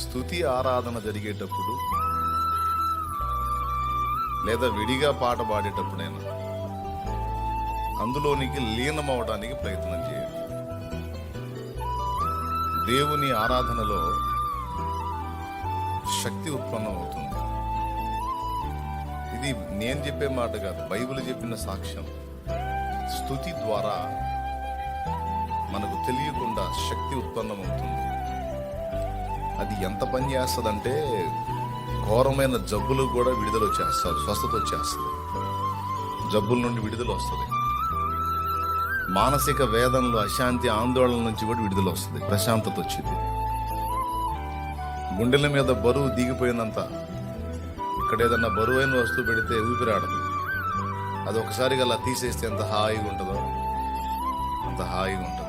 స్తుతి ఆరాధన జరిగేటప్పుడు లేదా విడిగా పాట పాడేటప్పుడైనా అందులోనికి లీనమవడానికి ప్రయత్నం చేయండి. దేవుని ఆరాధనలో శక్తి ఉత్పన్నం అవుతుంది. ఇది నేను చెప్పే మాట కాదు, బైబిల్ చెప్పిన సాక్ష్యం. స్తుతి ద్వారా మనకు తెలియకుండా శక్తి ఉత్పన్నం అవుతుంది. అది ఎంత పని చేస్తుందంటే ఘోరమైన జబ్బులు కూడా విడుదల వచ్చేస్తుంది, స్వస్థత వచ్చేస్తుంది, జబ్బుల నుండి విడుదల వస్తుంది. మానసిక వేదనలు, అశాంతి, ఆందోళన నుంచి కూడా విడుదల వస్తుంది, ప్రశాంతత వచ్చింది. గుండెల మీద బరువు దిగిపోయినంత, ఇక్కడ ఏదన్నా బరువైన వస్తువు పెడితే ఊపిరాడదు, అది ఒకసారిగా అలా తీసేస్తే ఎంత హాయిగా ఉంటుందో అంత హాయిగా ఉంటుంది.